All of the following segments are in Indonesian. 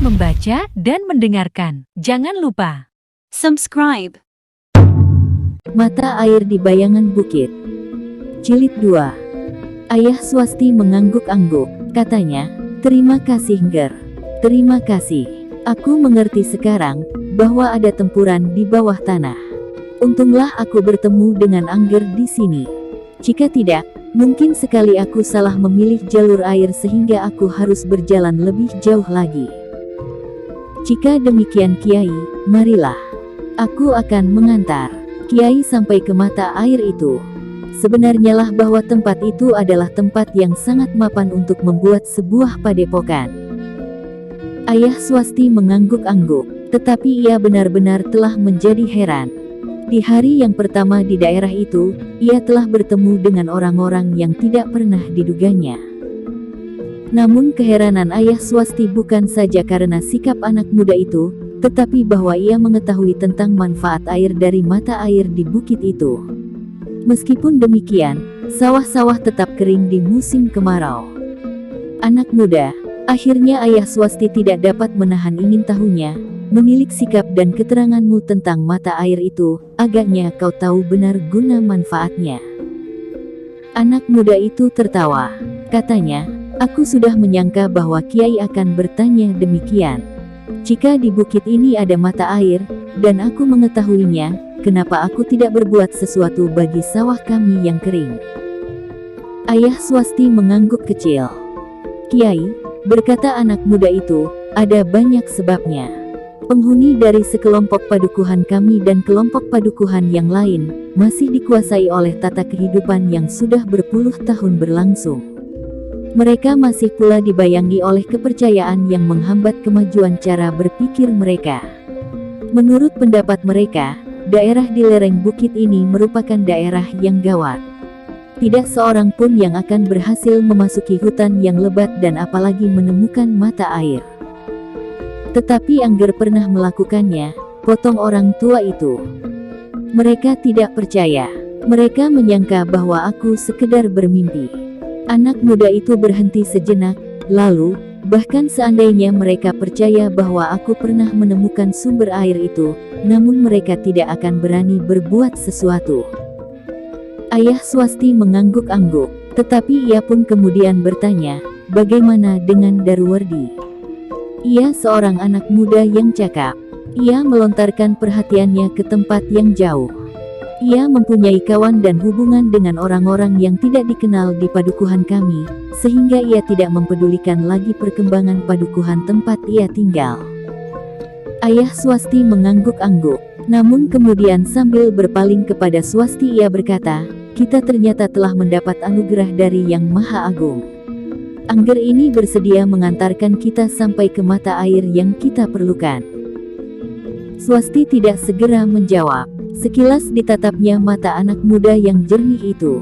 membaca dan mendengarkan. Jangan lupa subscribe. Mata air di bayangan bukit. Jilid 2. Ayah Swasti mengangguk-angguk. Katanya, "Terima kasih Ngger. Terima kasih. Aku mengerti sekarang bahwa ada tempuran di bawah tanah. Untunglah aku bertemu dengan Angger di sini. Jika tidak, mungkin sekali aku salah memilih jalur air sehingga aku harus berjalan lebih jauh lagi. Jika demikian Kiai, marilah. Aku akan mengantar Kiai sampai ke mata air itu. Sebenarnya lah bahwa tempat itu adalah tempat yang sangat mapan untuk membuat sebuah padepokan." Ayah Swasti mengangguk-angguk, tetapi ia benar-benar telah menjadi heran. Di hari yang pertama di daerah itu, ia telah bertemu dengan orang-orang yang tidak pernah diduganya. Namun keheranan Ayah Swasti bukan saja karena sikap anak muda itu, tetapi bahwa ia mengetahui tentang manfaat air dari mata air di bukit itu. Meskipun demikian, sawah-sawah tetap kering di musim kemarau. Anak muda, akhirnya Ayah Swasti tidak dapat menahan ingin tahunya. "Menilik sikap dan keteranganmu tentang mata air itu, agaknya kau tahu benar guna manfaatnya." Anak muda itu tertawa. Katanya, "Aku sudah menyangka bahwa Kiai akan bertanya demikian. Jika di bukit ini ada mata air, dan aku mengetahuinya, kenapa aku tidak berbuat sesuatu bagi sawah kami yang kering?" Ayah Swasti mengangguk kecil. "Kiai," berkata anak muda itu, "ada banyak sebabnya. Penghuni dari sekelompok padukuhan kami dan kelompok padukuhan yang lain, masih dikuasai oleh tata kehidupan yang sudah berpuluh tahun berlangsung. Mereka masih pula dibayangi oleh kepercayaan yang menghambat kemajuan cara berpikir mereka. Menurut pendapat mereka, daerah di lereng bukit ini merupakan daerah yang gawat. Tidak seorang pun yang akan berhasil memasuki hutan yang lebat dan apalagi menemukan mata air. Tetapi Angger pernah melakukannya," potong orang tua itu. "Mereka tidak percaya. Mereka menyangka bahwa aku sekedar bermimpi." Anak muda itu berhenti sejenak, lalu, "Bahkan seandainya mereka percaya bahwa aku pernah menemukan sumber air itu, namun mereka tidak akan berani berbuat sesuatu." Ayah Swasti mengangguk-angguk, tetapi ia pun kemudian bertanya, "Bagaimana dengan Daruwardi?" Ia seorang anak muda yang cakap. Ia melontarkan perhatiannya ke tempat yang jauh. Ia mempunyai kawan dan hubungan dengan orang-orang yang tidak dikenal di padukuhan kami, sehingga ia tidak mempedulikan lagi perkembangan padukuhan tempat ia tinggal. Ayah Swasti mengangguk-angguk, namun kemudian sambil berpaling kepada Swasti ia berkata, "Kita ternyata telah mendapat anugerah dari Yang Maha Agung. Angger ini bersedia mengantarkan kita sampai ke mata air yang kita perlukan." Swasti tidak segera menjawab. Sekilas ditatapnya mata anak muda yang jernih itu.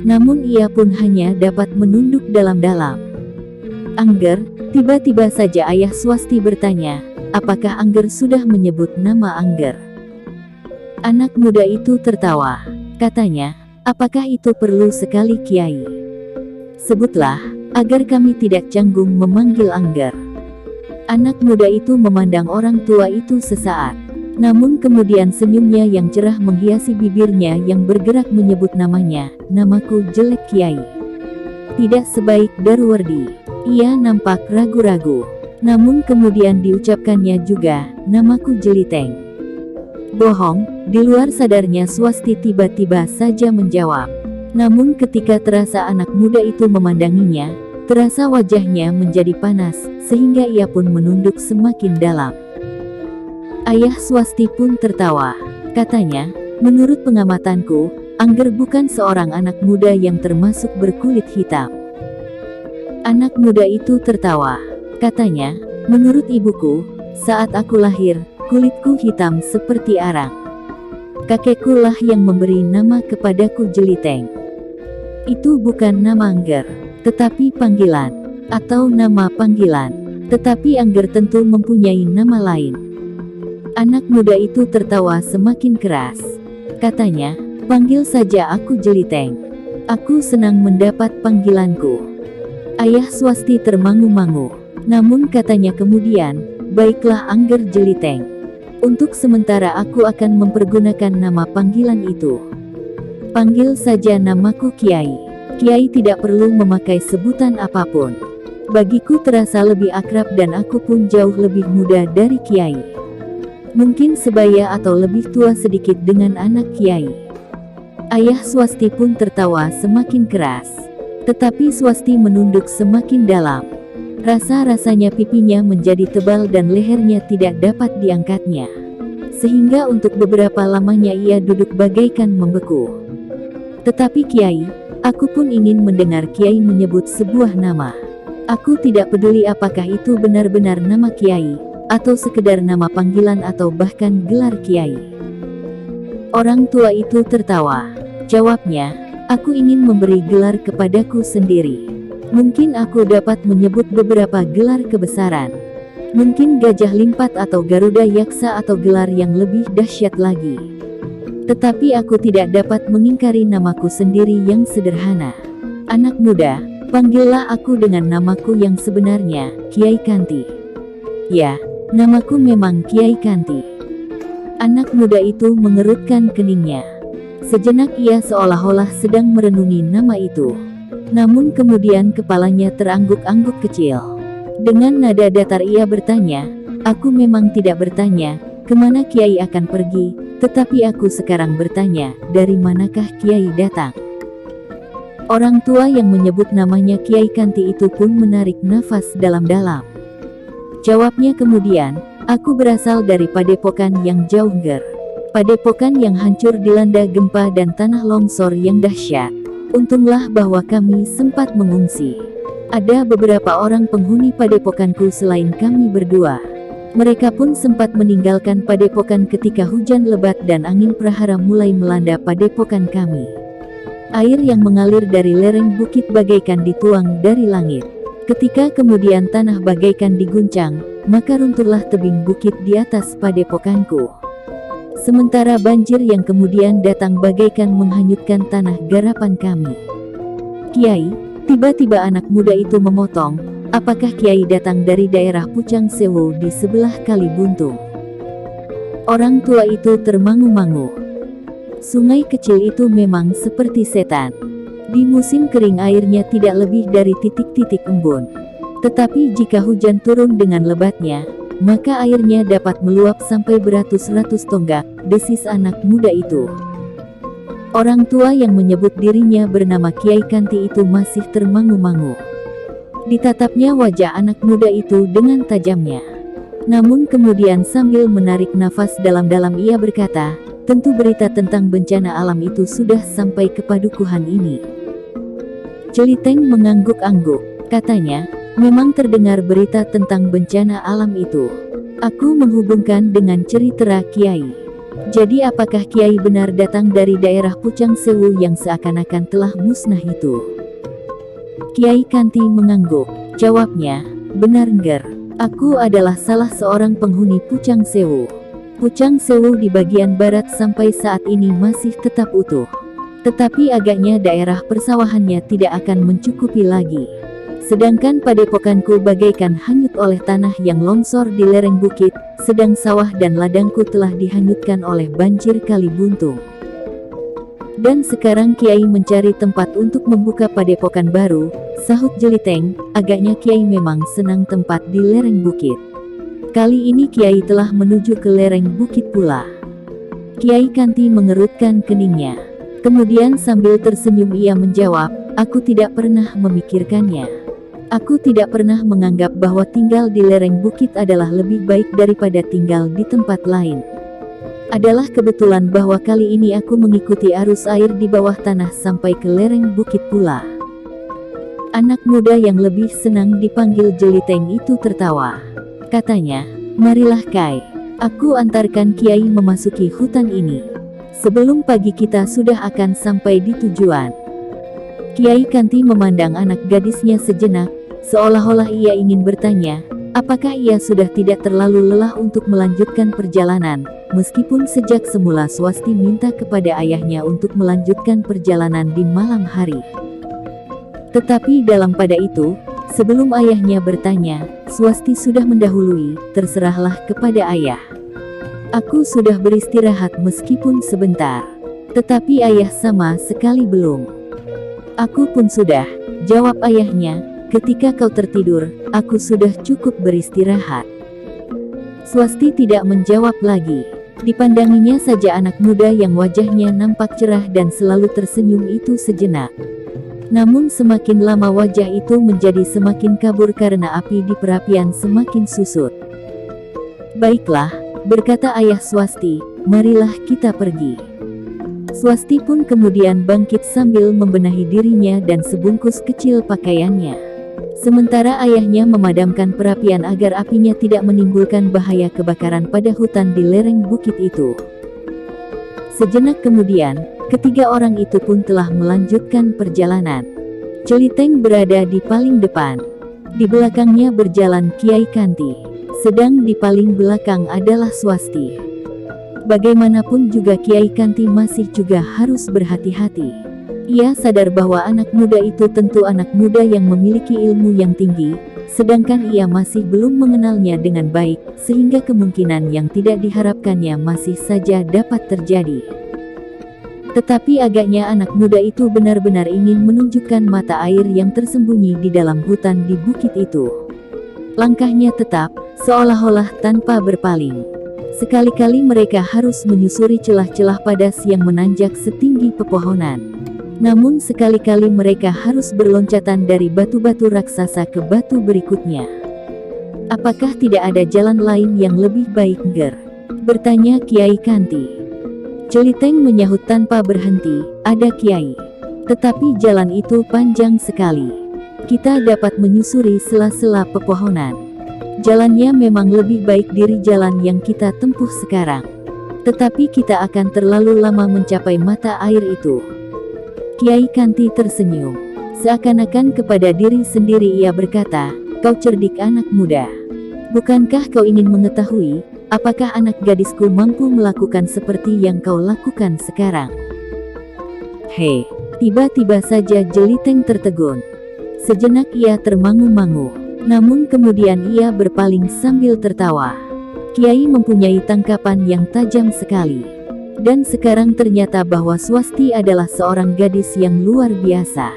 Namun ia pun hanya dapat menunduk dalam-dalam. "Angger?" tiba-tiba saja Ayah Swasti bertanya, "Apakah Angger sudah menyebut nama Angger?" Anak muda itu tertawa. Katanya, "Apakah itu perlu sekali Kiai? Sebutlah, agar kami tidak canggung memanggil Angger." Anak muda itu memandang orang tua itu sesaat. Namun kemudian senyumnya yang cerah menghiasi bibirnya yang bergerak menyebut namanya, "Namaku jelek Kiai. Tidak sebaik Daruwardi." Ia nampak ragu-ragu. Namun kemudian diucapkannya juga, "Namaku Jeliteng." Bohong, di luar sadarnya Swasti tiba-tiba saja menjawab. Namun ketika terasa anak muda itu memandanginya, terasa wajahnya menjadi panas, sehingga ia pun menunduk semakin dalam. Ayah Swasti pun tertawa. Katanya, "Menurut pengamatanku, Angger bukan seorang anak muda yang termasuk berkulit hitam." Anak muda itu tertawa. Katanya, "Menurut ibuku, saat aku lahir, kulitku hitam seperti arang. Kakekku lah yang memberi nama kepadaku Jeliteng. Itu bukan nama Angger, tetapi panggilan, atau nama panggilan. Tetapi Angger tentu mempunyai nama lain." Anak muda itu tertawa semakin keras. Katanya, "Panggil saja aku Jeliteng. Aku senang mendapat panggilanku." Ayah Swasti termangu-mangu. Namun katanya kemudian, Baiklah Angger Jeliteng. Untuk sementara aku akan mempergunakan nama panggilan itu. Panggil saja namaku Kiai. Kiai tidak perlu memakai sebutan apapun. Bagiku terasa lebih akrab dan aku pun jauh lebih muda dari Kiai. Mungkin sebaya atau lebih tua sedikit dengan anak Kiai. Ayah Swasti pun tertawa semakin keras. Tetapi Swasti menunduk semakin dalam. Rasa-rasanya pipinya menjadi tebal dan lehernya tidak dapat diangkatnya. Sehingga untuk beberapa lamanya ia duduk bagaikan membeku. Tetapi Kiai, aku pun ingin mendengar Kiai menyebut sebuah nama. Aku tidak peduli apakah itu benar-benar nama Kiai, atau sekedar nama panggilan atau bahkan gelar Kiai. Orang tua itu tertawa. Jawabnya, aku ingin memberi gelar kepadaku sendiri. Mungkin aku dapat menyebut beberapa gelar kebesaran. Mungkin Gajah Limpat atau Garuda Yaksa atau gelar yang lebih dahsyat lagi. Tetapi aku tidak dapat mengingkari namaku sendiri yang sederhana. Anak muda, panggillah aku dengan namaku yang sebenarnya, Kiai Kanti. Ya, namaku memang Kiai Kanti. Anak muda itu mengerutkan keningnya. Sejenak ia seolah-olah sedang merenungi nama itu. Namun kemudian kepalanya terangguk-angguk kecil. Dengan nada datar ia bertanya, aku memang tidak bertanya, kemana Kiai akan pergi, tetapi aku sekarang bertanya, dari manakah Kiai datang? Orang tua yang menyebut namanya Kiai Kanti itu pun menarik nafas dalam-dalam. Jawabnya kemudian, aku berasal dari padepokan yang jauh ger. Padepokan yang hancur dilanda gempa dan tanah longsor yang dahsyat. Untunglah bahwa kami sempat mengungsi. Ada beberapa orang penghuni padepokanku selain kami berdua. Mereka pun sempat meninggalkan padepokan ketika hujan lebat dan angin prahara mulai melanda padepokan kami. Air yang mengalir dari lereng bukit bagaikan dituang dari langit. Ketika kemudian tanah bagaikan diguncang, maka runtuhlah tebing bukit di atas padepokanku. Sementara banjir yang kemudian datang bagaikan menghanyutkan tanah garapan kami. Kiai, tiba-tiba anak muda itu memotong, apakah Kiai datang dari daerah Pucang Sewu di sebelah Kali Buntung? Orang tua itu termangu-mangu. Sungai kecil itu memang seperti setan. Di musim kering airnya tidak lebih dari titik-titik embun. Tetapi jika hujan turun dengan lebatnya, maka airnya dapat meluap sampai beratus-ratus tonggak, desis anak muda itu. Orang tua yang menyebut dirinya bernama Kiai Kanti itu masih termangu-mangu. Ditatapnya wajah anak muda itu dengan tajamnya. Namun kemudian sambil menarik nafas dalam-dalam ia berkata, tentu berita tentang bencana alam itu sudah sampai ke padukuhan ini. Jeliteng mengangguk-angguk, katanya, memang terdengar berita tentang bencana alam itu. Aku menghubungkan dengan cerita Kiai. Jadi apakah Kiai benar datang dari daerah Pucang Sewu yang seakan-akan telah musnah itu? Kiai Kanti mengangguk. Jawabnya, benar Ngger. Aku adalah salah seorang penghuni Pucang Sewu. Pucang Sewu di bagian barat sampai saat ini masih tetap utuh. Tetapi agaknya daerah persawahannya tidak akan mencukupi lagi. Sedangkan padepokanku bagaikan hanyut oleh tanah yang longsor di lereng bukit, sedang sawah dan ladangku telah dihanyutkan oleh banjir Kali Buntung. Dan sekarang Kiai mencari tempat untuk membuka padepokan baru, sahut Jeliteng, agaknya Kiai memang senang tempat di lereng bukit. Kali ini Kiai telah menuju ke lereng bukit pula. Kiai Kanti mengerutkan keningnya. Kemudian sambil tersenyum ia menjawab, aku tidak pernah memikirkannya. Aku tidak pernah menganggap bahwa tinggal di lereng bukit adalah lebih baik daripada tinggal di tempat lain. Adalah kebetulan bahwa kali ini aku mengikuti arus air di bawah tanah sampai ke lereng bukit pula. Anak muda yang lebih senang dipanggil Jeliteng itu tertawa. Katanya, marilah Kai, aku antarkan Kiai memasuki hutan ini. Sebelum pagi kita sudah akan sampai di tujuan. Kiai Kanti memandang anak gadisnya sejenak, seolah-olah ia ingin bertanya, apakah ia sudah tidak terlalu lelah untuk melanjutkan perjalanan, meskipun sejak semula Swasti minta kepada ayahnya untuk melanjutkan perjalanan di malam hari. Tetapi dalam pada itu, Sebelum ayahnya bertanya, Swasti sudah mendahului, terserahlah kepada ayah. Aku sudah beristirahat meskipun sebentar. Tetapi ayah sama sekali belum. Aku pun sudah, jawab ayahnya, ketika kau tertidur, aku sudah cukup beristirahat. Swasti tidak menjawab lagi. Dipandanginya saja anak muda yang wajahnya nampak cerah dan selalu tersenyum itu sejenak. Namun semakin lama wajah itu menjadi semakin kabur karena api di perapian semakin susut. Baiklah, berkata ayah Swasti, marilah kita pergi. Swasti pun kemudian bangkit sambil membenahi dirinya dan sebungkus kecil pakaiannya. Sementara ayahnya memadamkan perapian agar apinya tidak menimbulkan bahaya kebakaran pada hutan di lereng bukit itu. Sejenak kemudian, ketiga orang itu pun telah melanjutkan perjalanan. Celiteng berada di paling depan. Di belakangnya berjalan Kiai Kanti. Sedang di paling belakang adalah Swasti. Bagaimanapun juga Kiai Kanti masih juga harus berhati-hati. Ia sadar bahwa anak muda itu tentu anak muda yang memiliki ilmu yang tinggi, sedangkan ia masih belum mengenalnya dengan baik, sehingga kemungkinan yang tidak diharapkannya masih saja dapat terjadi. Tetapi agaknya anak muda itu benar-benar ingin menunjukkan mata air yang tersembunyi di dalam hutan di bukit itu. Langkahnya tetap, seolah-olah tanpa berpaling. Sekali-kali mereka harus menyusuri celah-celah padas yang menanjak setinggi pepohonan. Namun sekali-kali mereka harus berloncatan dari batu-batu raksasa ke batu berikutnya. Apakah tidak ada jalan lain yang lebih baik, Nger? Bertanya Kiai Kanti. Celiteng menyahut tanpa berhenti, ada Kiai. Tetapi jalan itu panjang sekali. Kita dapat menyusuri sela-sela pepohonan. Jalannya memang lebih baik dari jalan yang kita tempuh sekarang. Tetapi kita akan terlalu lama mencapai mata air itu. Kiai Kanti tersenyum. Seakan-akan kepada diri sendiri ia berkata, kau cerdik anak muda. Bukankah kau ingin mengetahui, apakah anak gadisku mampu melakukan seperti yang kau lakukan sekarang? Hei, tiba-tiba saja Celiteng tertegun. Sejenak ia termangu-mangu, namun kemudian ia berpaling sambil tertawa. Kiai mempunyai tangkapan yang tajam sekali. Dan sekarang ternyata bahwa Swasti adalah seorang gadis yang luar biasa.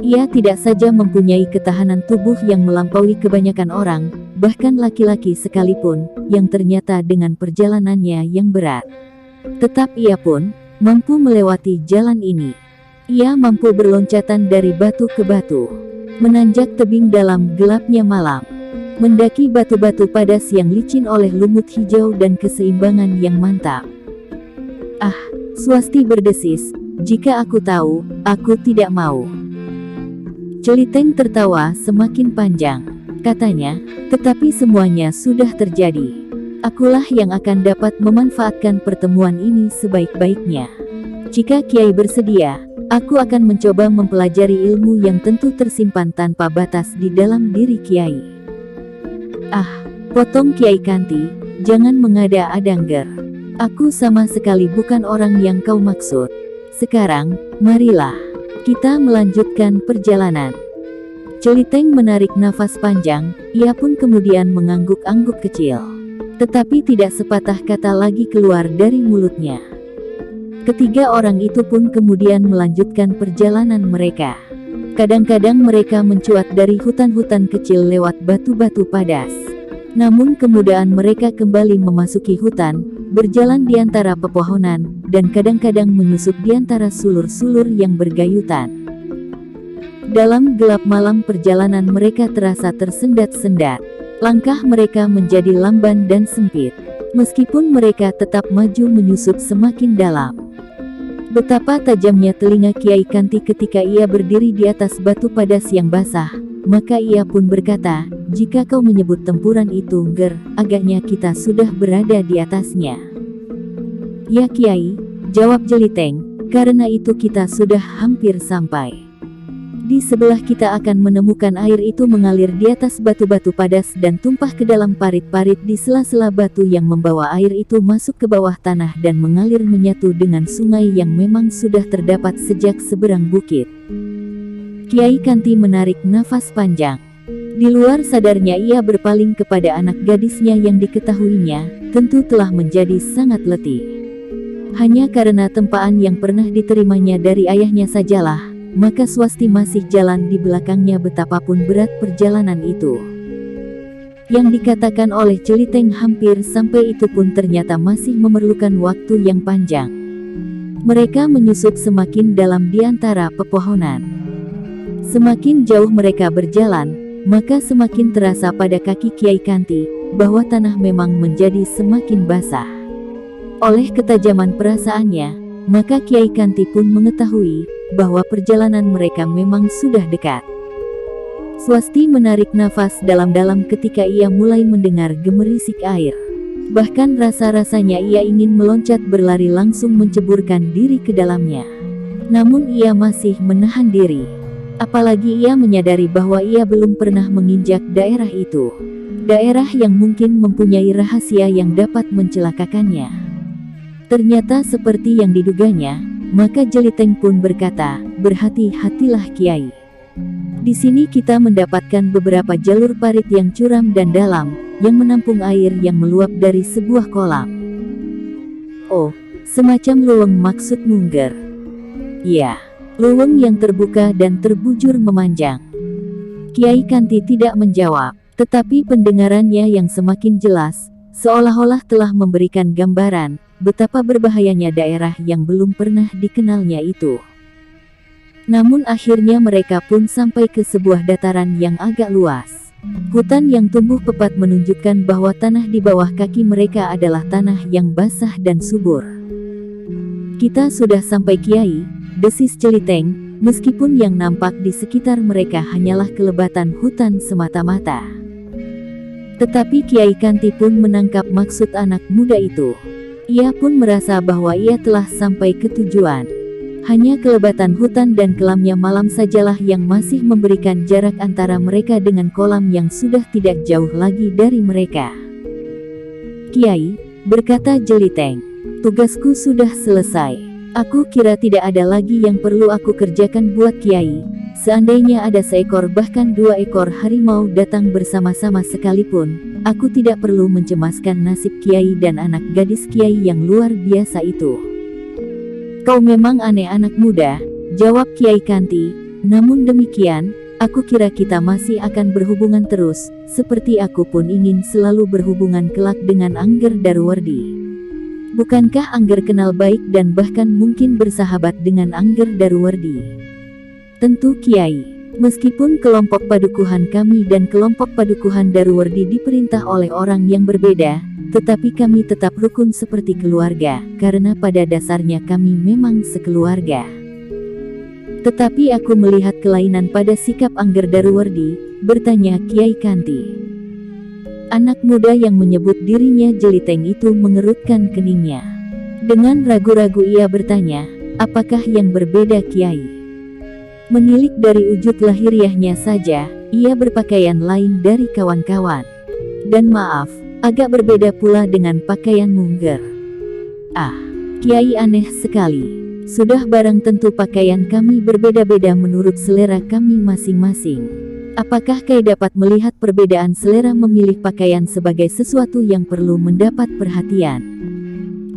Ia tidak saja mempunyai ketahanan tubuh yang melampaui kebanyakan orang, bahkan laki-laki sekalipun, yang ternyata dengan perjalanannya yang berat. Tetap ia pun mampu melewati jalan ini. Ia mampu berloncatan dari batu ke batu, menanjak tebing dalam gelapnya malam, mendaki batu-batu padas yang licin oleh lumut hijau dan keseimbangan yang mantap. Ah, Swasti berdesis, jika aku tahu, aku tidak mau. Celiteng tertawa semakin panjang. Katanya, tetapi semuanya sudah terjadi. Akulah yang akan dapat memanfaatkan pertemuan ini sebaik-baiknya. Jika Kiai bersedia, aku akan mencoba mempelajari ilmu yang tentu tersimpan tanpa batas di dalam diri Kiai. Ah, potong Kiai Kanti, jangan mengada-ada, Nger. Aku sama sekali bukan orang yang kau maksud. Sekarang, marilah kita melanjutkan perjalanan. Celiteng menarik nafas panjang, ia pun kemudian mengangguk-angguk kecil. Tetapi tidak sepatah kata lagi keluar dari mulutnya. Ketiga orang itu pun kemudian melanjutkan perjalanan mereka. Kadang-kadang mereka mencuat dari hutan-hutan kecil lewat batu-batu padas. Namun kemudian mereka kembali memasuki hutan, berjalan di antara pepohonan, dan kadang-kadang menyusup di antara sulur-sulur yang bergayutan. Dalam gelap malam perjalanan mereka terasa tersendat-sendat. Langkah mereka menjadi lamban dan sempit. Meskipun mereka tetap maju menyusup semakin dalam. Betapa tajamnya telinga Kiai Kanti ketika ia berdiri di atas batu padas yang basah. Maka ia pun berkata, jika kau menyebut tempuran itu, Nger, agaknya kita sudah berada di atasnya. Ya Kiai, jawab Celiteng, karena itu kita sudah hampir sampai. Di sebelah kita akan menemukan air itu mengalir di atas batu-batu padas dan tumpah ke dalam parit-parit di sela-sela batu yang membawa air itu masuk ke bawah tanah dan mengalir menyatu dengan sungai yang memang sudah terdapat sejak seberang bukit. Kiai Kanti menarik nafas panjang. Di luar sadarnya ia berpaling kepada anak gadisnya yang diketahuinya, tentu telah menjadi sangat letih. Hanya karena tempaan yang pernah diterimanya dari ayahnya sajalah, maka Swasti masih jalan di belakangnya betapapun berat perjalanan itu. Yang dikatakan oleh Jeliteng hampir sampai itu pun ternyata masih memerlukan waktu yang panjang. Mereka menyusup semakin dalam di antara pepohonan. Semakin jauh mereka berjalan, maka semakin terasa pada kaki Kiai Kanti, bahwa tanah memang menjadi semakin basah. Oleh ketajaman perasaannya, maka Kiai Kanti pun mengetahui, bahwa perjalanan mereka memang sudah dekat. Swasti menarik nafas dalam-dalam ketika ia mulai mendengar gemerisik air. Bahkan rasa-rasanya ia ingin meloncat berlari langsung menceburkan diri ke dalamnya. Namun ia masih menahan diri. Apalagi ia menyadari bahwa ia belum pernah menginjak daerah itu. Daerah yang mungkin mempunyai rahasia yang dapat mencelakakannya. Ternyata seperti yang diduganya, maka Jeliteng pun berkata, "Berhati-hatilah Kiai. Di sini kita mendapatkan beberapa jalur parit yang curam dan dalam, yang menampung air yang meluap dari sebuah kolam." "Oh, semacam luweng maksud Mungger?" "Ya, luweng yang terbuka dan terbujur memanjang." Kiai Kanti tidak menjawab, tetapi pendengarannya yang semakin jelas, seolah-olah telah memberikan gambaran, betapa berbahayanya daerah yang belum pernah dikenalnya itu. Namun akhirnya mereka pun sampai ke sebuah dataran yang agak luas. Hutan yang tumbuh pepat menunjukkan bahwa tanah di bawah kaki mereka adalah tanah yang basah dan subur. "Kita sudah sampai Kiai," desis Jeliteng, meskipun yang nampak di sekitar mereka hanyalah kelebatan hutan semata-mata. Tetapi Kiai Kanti pun menangkap maksud anak muda itu. Ia pun merasa bahwa ia telah sampai ke tujuan. Hanya kelebatan hutan dan kelamnya malam sajalah yang masih memberikan jarak antara mereka dengan kolam yang sudah tidak jauh lagi dari mereka. "Kiai," berkata Jeliteng, "tugasku sudah selesai. Aku kira tidak ada lagi yang perlu aku kerjakan buat Kiai. Seandainya ada seekor bahkan 2 ekor harimau datang bersama-sama sekalipun, aku tidak perlu mencemaskan nasib Kiai dan anak gadis Kiai yang luar biasa itu." "Kau memang aneh anak muda," jawab Kiai Kanti, "namun demikian, aku kira kita masih akan berhubungan terus, seperti aku pun ingin selalu berhubungan kelak dengan Angger Darwardi. Bukankah Angger kenal baik dan bahkan mungkin bersahabat dengan Angger Darwardi?" "Tentu Kiai. Meskipun kelompok padukuhan kami dan kelompok padukuhan Darwardi diperintah oleh orang yang berbeda, tetapi kami tetap rukun seperti keluarga, karena pada dasarnya kami memang sekeluarga." "Tetapi aku melihat kelainan pada sikap Angger Darwardi," bertanya Kiai Kanti. Anak muda yang menyebut dirinya Jeliteng itu mengerutkan keningnya. Dengan ragu-ragu ia bertanya, "Apakah yang berbeda Kiai?" Menilik dari wujud lahiriahnya saja, ia berpakaian lain dari kawan-kawan. Dan maaf, agak berbeda pula dengan pakaian Mungger. "Ah, Kiai aneh sekali. Sudah barang tentu pakaian kami berbeda-beda menurut selera kami masing-masing. Apakah Kiai dapat melihat perbedaan selera memilih pakaian sebagai sesuatu yang perlu mendapat perhatian?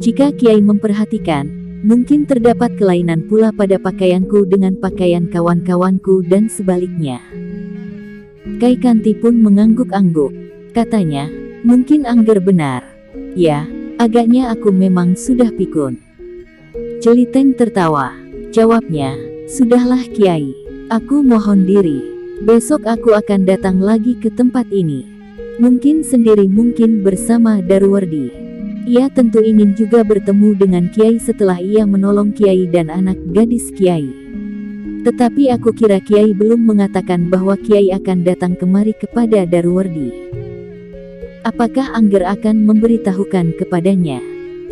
Jika Kiai memperhatikan, mungkin terdapat kelainan pula pada pakaianku dengan pakaian kawan-kawanku dan sebaliknya." Kiai Kanti pun mengangguk-angguk. Katanya, "Mungkin Angger benar. Ya, agaknya aku memang sudah pikun." Jeliteng tertawa. Jawabnya, "Sudahlah Kiai. Aku mohon diri. Besok aku akan datang lagi ke tempat ini. Mungkin sendiri mungkin bersama Darwardi. Ia tentu ingin juga bertemu dengan Kiai setelah ia menolong Kiai dan anak gadis Kiai. Tetapi aku kira Kiai belum mengatakan bahwa Kiai akan datang kemari kepada Darwardi. Apakah Angger akan memberitahukan kepadanya?"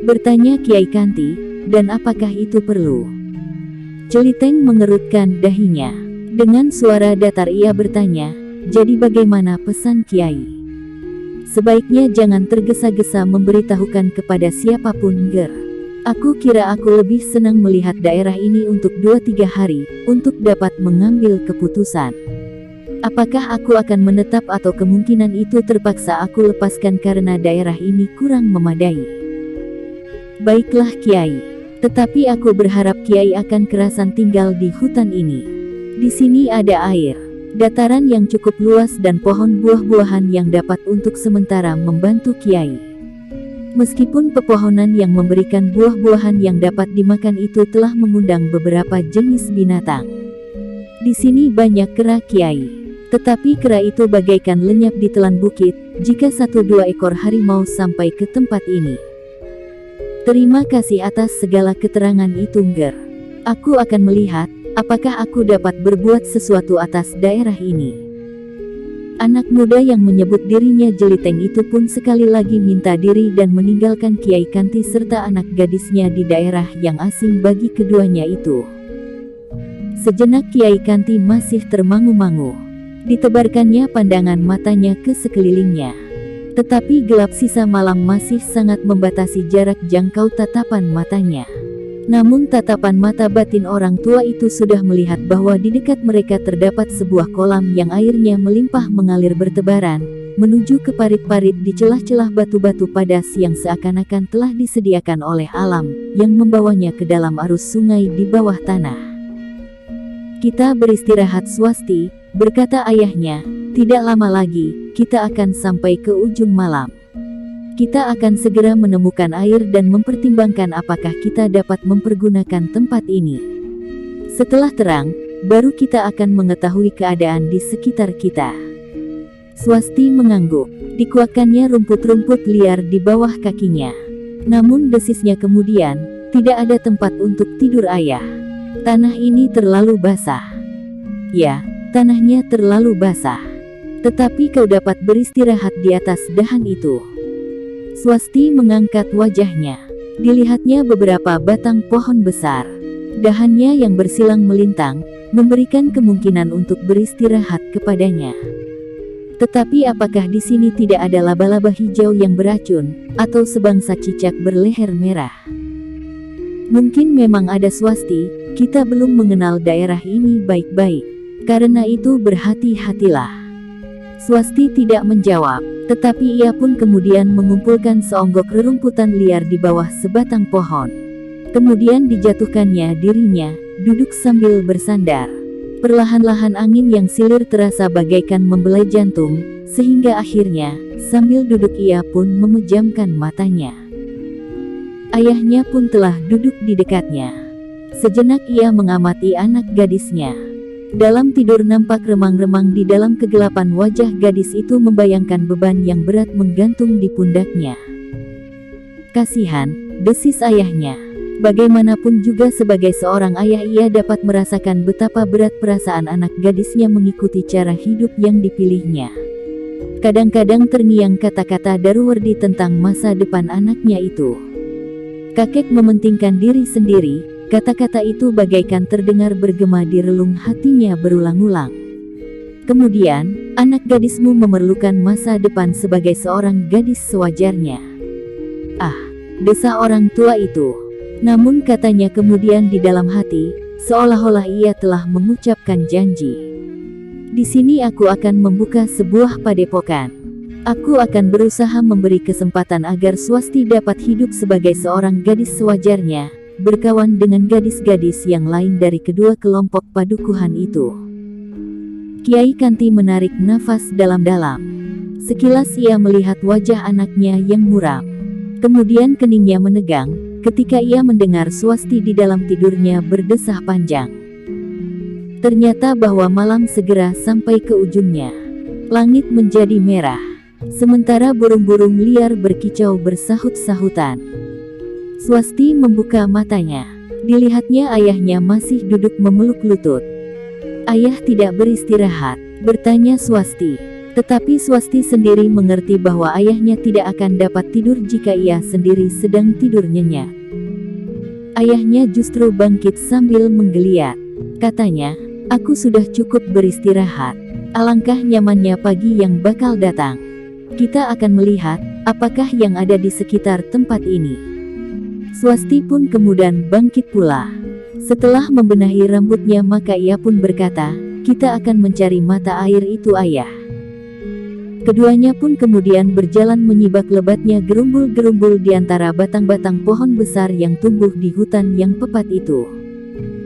bertanya Kiai Kanti, "dan apakah itu perlu?" Jeliteng mengerutkan dahinya. Dengan suara datar ia bertanya, "Jadi bagaimana pesan Kiai?" "Sebaiknya jangan tergesa-gesa memberitahukan kepada siapapun Ger. Aku kira aku lebih senang melihat daerah ini untuk 2-3 hari, untuk dapat mengambil keputusan." Apakah aku akan menetap atau kemungkinan itu terpaksa aku lepaskan karena daerah ini kurang memadai? Baiklah Kiai, tetapi aku berharap Kiai akan kerasan tinggal di hutan ini. Di sini ada air, dataran yang cukup luas dan pohon buah-buahan yang dapat untuk sementara membantu Kiai. Meskipun pepohonan yang memberikan buah-buahan yang dapat dimakan itu telah mengundang beberapa jenis binatang. Di sini banyak kera Kiai, tetapi kera itu bagaikan lenyap di telan bukit jika 1-2 ekor harimau sampai ke tempat ini. Terima kasih atas segala keterangan itu Ngger. Aku akan melihat apakah aku dapat berbuat sesuatu atas daerah ini. Anak muda yang menyebut dirinya Jeliteng itu pun sekali lagi minta diri dan meninggalkan Kiai Kanti serta anak gadisnya di daerah yang asing bagi keduanya itu. Sejenak Kiai Kanti masih termangu-mangu. Ditebarkannya pandangan matanya ke sekelilingnya. Tetapi gelap sisa malam masih sangat membatasi jarak jangkau tatapan matanya. Namun tatapan mata batin orang tua itu sudah melihat bahwa di dekat mereka terdapat sebuah kolam yang airnya melimpah mengalir bertebaran, menuju ke parit-parit di celah-celah batu-batu padas yang seakan-akan telah disediakan oleh alam, yang membawanya ke dalam arus sungai di bawah tanah. Kita beristirahat Swasti, berkata ayahnya, tidak lama lagi, kita akan sampai ke ujung malam. Kita akan segera menemukan air dan mempertimbangkan apakah kita dapat mempergunakan tempat ini. Setelah terang, baru kita akan mengetahui keadaan di sekitar kita. Swasti mengangguk. Dikuakkannya rumput-rumput liar di bawah kakinya. Namun desisnya kemudian, tidak ada tempat untuk tidur ayah. Tanah ini terlalu basah. Ya, tanahnya terlalu basah. Tetapi kau dapat beristirahat di atas dahan itu. Swasti mengangkat wajahnya. Dilihatnya beberapa batang pohon besar. Dahannya yang bersilang melintang, memberikan kemungkinan untuk beristirahat kepadanya. Tetapi apakah di sini tidak ada laba-laba hijau yang beracun, atau sebangsa cicak berleher merah? Mungkin memang ada Swasti, kita belum mengenal daerah ini baik-baik. Karena itu berhati-hatilah. Swasti tidak menjawab, tetapi ia pun kemudian mengumpulkan seonggok rerumputan liar di bawah sebatang pohon. Kemudian dijatuhkannya dirinya, duduk sambil bersandar. Perlahan-lahan angin yang silir terasa bagaikan membelai jantung, sehingga akhirnya, sambil duduk ia pun memejamkan matanya. Ayahnya pun telah duduk di dekatnya. Sejenak ia mengamati anak gadisnya. Dalam tidur nampak remang-remang di dalam kegelapan wajah gadis itu membayangkan beban yang berat menggantung di pundaknya. Kasihan, desis ayahnya. Bagaimanapun juga sebagai seorang ayah ia dapat merasakan betapa berat perasaan anak gadisnya mengikuti cara hidup yang dipilihnya. Kadang-kadang terngiang kata-kata Daruwardi tentang masa depan anaknya itu. Kakek mementingkan diri sendiri. Kata-kata itu bagaikan terdengar bergema di relung hatinya berulang-ulang. Kemudian, anak gadismu memerlukan masa depan sebagai seorang gadis sewajarnya. Ah, desa orang tua itu. Namun katanya kemudian di dalam hati, seolah-olah ia telah mengucapkan janji. Di sini aku akan membuka sebuah padepokan. Aku akan berusaha memberi kesempatan agar Swasti dapat hidup sebagai seorang gadis sewajarnya, berkawan dengan gadis-gadis yang lain dari kedua kelompok padukuhan itu. Kiai Kanti menarik nafas dalam-dalam. Sekilas ia melihat wajah anaknya yang muram. Kemudian keningnya menegang, ketika ia mendengar Swasti di dalam tidurnya berdesah panjang. Ternyata bahwa malam segera sampai ke ujungnya. Langit menjadi merah. Sementara burung-burung liar berkicau bersahut-sahutan. Swasti membuka matanya. Dilihatnya ayahnya masih duduk memeluk lutut. Ayah tidak beristirahat, bertanya Swasti. Tetapi Swasti sendiri mengerti bahwa ayahnya tidak akan dapat tidur jika ia sendiri sedang tidur nyenyak. Ayahnya justru bangkit sambil menggeliat. Katanya, aku sudah cukup beristirahat. Alangkah nyamannya pagi yang bakal datang. Kita akan melihat, apakah yang ada di sekitar tempat ini. Swasti pun kemudian bangkit pula. Setelah membenahi rambutnya maka ia pun berkata, kita akan mencari mata air itu, ayah." Keduanya pun kemudian berjalan menyibak lebatnya gerumbul-gerumbul di antara batang-batang pohon besar yang tumbuh di hutan yang pepat itu.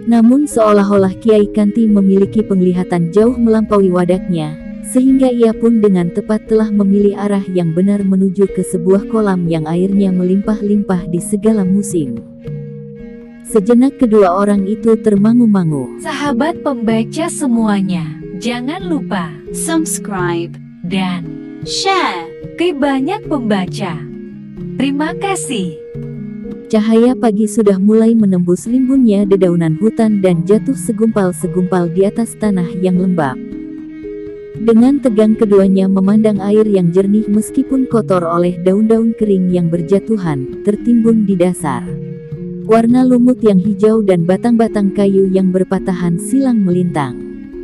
Namun seolah-olah Kiai Kanti memiliki penglihatan jauh melampaui wadaknya, sehingga ia pun dengan tepat telah memilih arah yang benar menuju ke sebuah kolam yang airnya melimpah-limpah di segala musim. Sejenak kedua orang itu termangu-mangu. Sahabat pembaca semuanya, jangan lupa subscribe, dan share ke banyak pembaca. Terima kasih. Cahaya pagi sudah mulai menembus rimbunnya dedaunan hutan dan jatuh segumpal-segumpal di atas tanah yang lembab. Dengan tegang keduanya memandang air yang jernih meskipun kotor oleh daun-daun kering yang berjatuhan, tertimbun di dasar. Warna lumut yang hijau dan batang-batang kayu yang berpatahan silang melintang.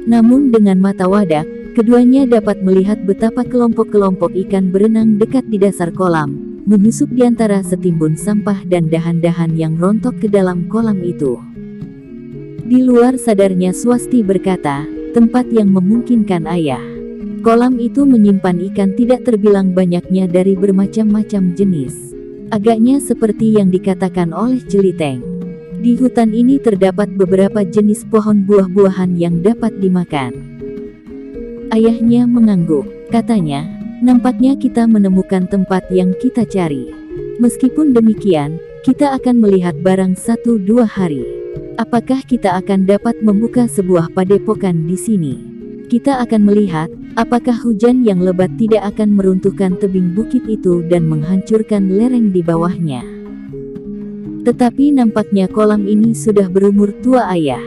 Namun dengan mata wadak, keduanya dapat melihat betapa kelompok-kelompok ikan berenang dekat di dasar kolam, menyusup di antara setimbun sampah dan dahan-dahan yang rontok ke dalam kolam itu. Di luar sadarnya Swasti berkata, "Tempat yang memungkinkan, ayah. Kolam itu menyimpan ikan tidak terbilang banyaknya dari bermacam-macam jenis. Agaknya seperti yang dikatakan oleh Jeliteng. Di hutan ini terdapat beberapa jenis pohon buah-buahan yang dapat dimakan." Ayahnya mengangguk. Katanya, "Nampaknya kita menemukan tempat yang kita cari. Meskipun demikian, kita akan melihat barang 1-2 hari. Apakah kita akan dapat membuka sebuah padepokan di sini? Kita akan melihat, apakah hujan yang lebat tidak akan meruntuhkan tebing bukit itu dan menghancurkan lereng di bawahnya. Tetapi nampaknya kolam ini sudah berumur tua, ayah.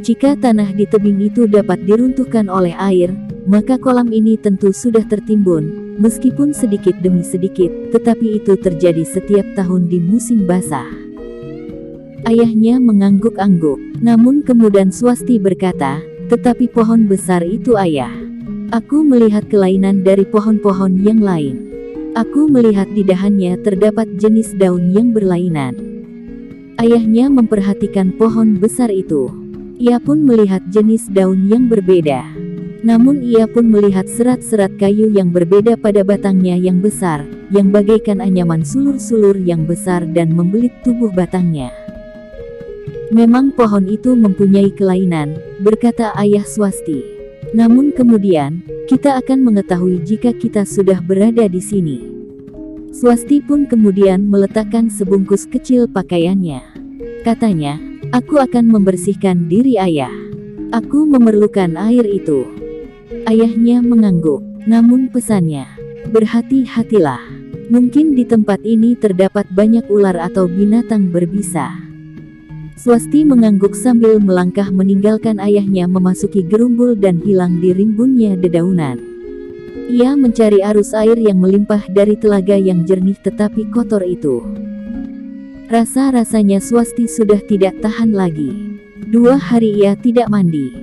Jika tanah di tebing itu dapat diruntuhkan oleh air, maka kolam ini tentu sudah tertimbun, meskipun sedikit demi sedikit, tetapi itu terjadi setiap tahun di musim basah." Ayahnya mengangguk-angguk. Namun kemudian Swasti berkata, "Tetapi pohon besar itu, ayah. Aku melihat kelainan dari pohon-pohon yang lain. Aku melihat di dahannya terdapat jenis daun yang berlainan." Ayahnya memperhatikan pohon besar itu. Ia pun melihat jenis daun yang berbeda. Namun ia pun melihat serat-serat kayu yang berbeda pada batangnya yang besar, yang bagaikan anyaman sulur-sulur yang besar dan membelit tubuh batangnya. "Memang pohon itu mempunyai kelainan," berkata ayah Swasti. "Namun kemudian, kita akan mengetahui jika kita sudah berada di sini." Swasti pun kemudian meletakkan sebungkus kecil pakaiannya. Katanya, "Aku akan membersihkan diri, ayah. Aku memerlukan air itu." Ayahnya mengangguk. Namun pesannya, "Berhati-hatilah. Mungkin di tempat ini terdapat banyak ular atau binatang berbisa." Swasti mengangguk sambil melangkah meninggalkan ayahnya memasuki gerumbul dan hilang di rimbunnya dedaunan. Ia mencari arus air yang melimpah dari telaga yang jernih tetapi kotor itu. Rasa-rasanya Swasti sudah tidak tahan lagi. 2 hari ia tidak mandi.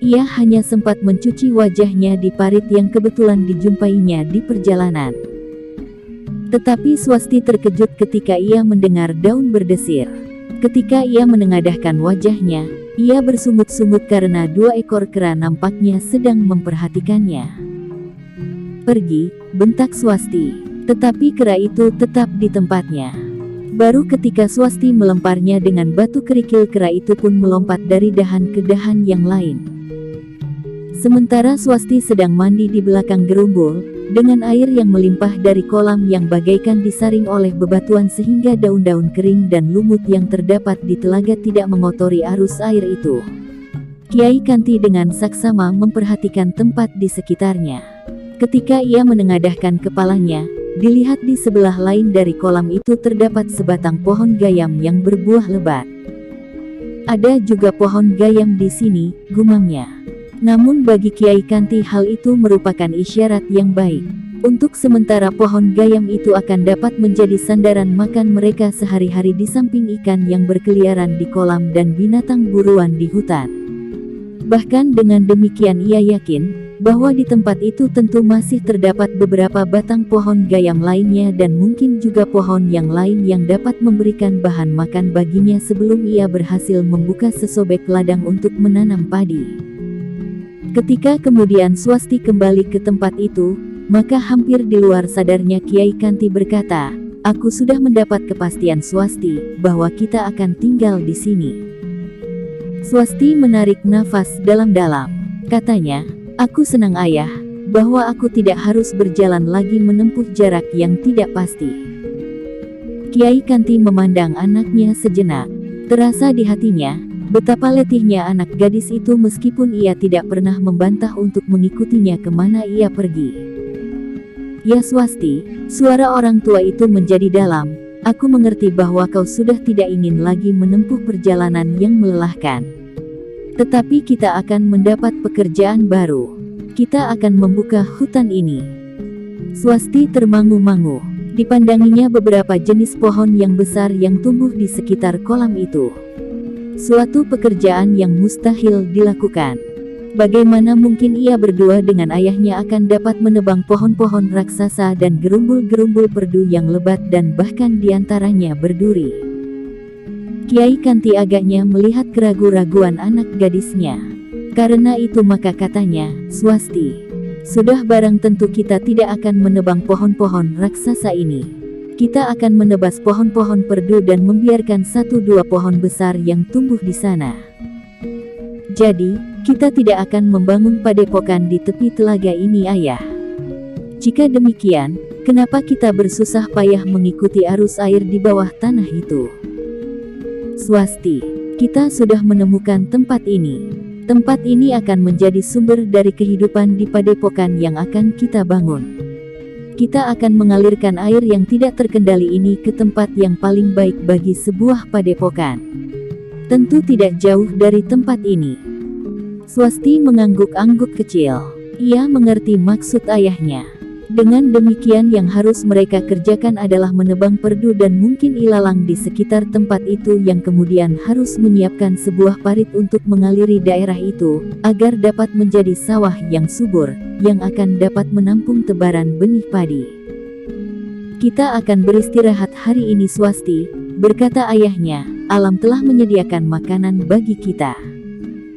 Ia hanya sempat mencuci wajahnya di parit yang kebetulan dijumpainya di perjalanan. Tetapi Swasti terkejut ketika ia mendengar daun berdesir. Ketika ia menengadahkan wajahnya, ia bersungut-sungut karena 2 ekor kera nampaknya sedang memperhatikannya. "Pergi," bentak Swasti. Tetapi kera itu tetap di tempatnya. Baru ketika Swasti melemparnya dengan batu kerikil, kera itu pun melompat dari dahan ke dahan yang lain. Sementara Swasti sedang mandi di belakang gerumbul, dengan air yang melimpah dari kolam yang bagaikan disaring oleh bebatuan sehingga daun-daun kering dan lumut yang terdapat di telaga tidak mengotori arus air itu. Kiai Kanti dengan saksama memperhatikan tempat di sekitarnya. Ketika ia menengadahkan kepalanya, dilihat di sebelah lain dari kolam itu terdapat sebatang pohon gayam yang berbuah lebat. "Ada juga pohon gayam di sini," gumamnya. Namun bagi Kiai Kanti hal itu merupakan isyarat yang baik. Untuk sementara pohon gayam itu akan dapat menjadi sandaran makan mereka sehari-hari di samping ikan yang berkeliaran di kolam dan binatang buruan di hutan. Bahkan dengan demikian ia yakin bahwa di tempat itu tentu masih terdapat beberapa batang pohon gayam lainnya dan mungkin juga pohon yang lain yang dapat memberikan bahan makan baginya sebelum ia berhasil membuka sesobek ladang untuk menanam padi. Ketika kemudian Swasti kembali ke tempat itu, maka hampir di luar sadarnya Kiai Kanti berkata, "Aku sudah mendapat kepastian Swasti, bahwa kita akan tinggal di sini." Swasti menarik nafas dalam-dalam. Katanya, "Aku senang ayah, bahwa aku tidak harus berjalan lagi menempuh jarak yang tidak pasti." Kiai Kanti memandang anaknya sejenak. Terasa di hatinya, betapa letihnya anak gadis itu meskipun ia tidak pernah membantah untuk mengikutinya kemana ia pergi. "Ya Swasti," suara orang tua itu menjadi dalam, "aku mengerti bahwa kau sudah tidak ingin lagi menempuh perjalanan yang melelahkan. Tetapi kita akan mendapat pekerjaan baru. Kita akan membuka hutan ini." Swasti termangu-mangu. Dipandanginya beberapa jenis pohon yang besar yang tumbuh di sekitar kolam itu. Suatu pekerjaan yang mustahil dilakukan. Bagaimana mungkin ia berdua dengan ayahnya akan dapat menebang pohon-pohon raksasa dan gerumbul-gerumbul perdu yang lebat dan bahkan diantaranya berduri. Kiai Kanti agaknya melihat keraguan-raguan anak gadisnya. Karena itu maka katanya, "Swasti, sudah barang tentu kita tidak akan menebang pohon-pohon raksasa ini. Kita akan menebas pohon-pohon perdu dan membiarkan 1-2 pohon besar yang tumbuh di sana. Jadi, kita tidak akan membangun padepokan di tepi telaga ini ayah. Jika demikian, kenapa kita bersusah payah mengikuti arus air di bawah tanah itu? Swasti, kita sudah menemukan tempat ini. Tempat ini akan menjadi sumber dari kehidupan di padepokan yang akan kita bangun. Kita akan mengalirkan air yang tidak terkendali ini ke tempat yang paling baik bagi sebuah padepokan. Tentu tidak jauh dari tempat ini." Swasti mengangguk-angguk kecil. Ia mengerti maksud ayahnya. Dengan demikian yang harus mereka kerjakan adalah menebang perdu dan mungkin ilalang di sekitar tempat itu yang kemudian harus menyiapkan sebuah parit untuk mengaliri daerah itu, agar dapat menjadi sawah yang subur, yang akan dapat menampung tebaran benih padi. "Kita akan beristirahat hari ini Swasti," berkata ayahnya, "alam telah menyediakan makanan bagi kita.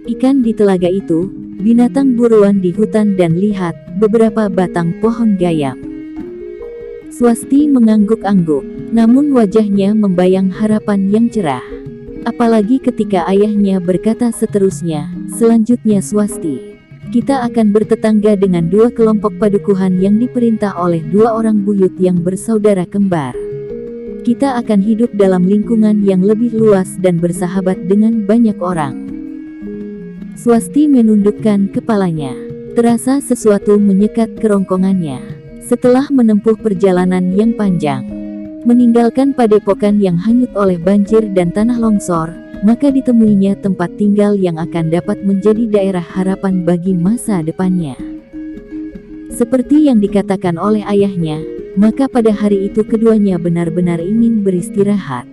Ikan di telaga itu, binatang buruan di hutan dan lihat, beberapa batang pohon gayam." Swasti mengangguk-angguk, namun wajahnya membayang harapan yang cerah. Apalagi ketika ayahnya berkata seterusnya, "Selanjutnya Swasti, kita akan bertetangga dengan 2 kelompok padukuhan yang diperintah oleh 2 orang buyut yang bersaudara kembar. Kita akan hidup dalam lingkungan yang lebih luas dan bersahabat dengan banyak orang." Swasti menundukkan kepalanya. Terasa sesuatu menyekat kerongkongannya. Setelah menempuh perjalanan yang panjang, meninggalkan padepokan yang hanyut oleh banjir dan tanah longsor, maka ditemuinya tempat tinggal yang akan dapat menjadi daerah harapan bagi masa depannya. Seperti yang dikatakan oleh ayahnya, maka pada hari itu keduanya benar-benar ingin beristirahat.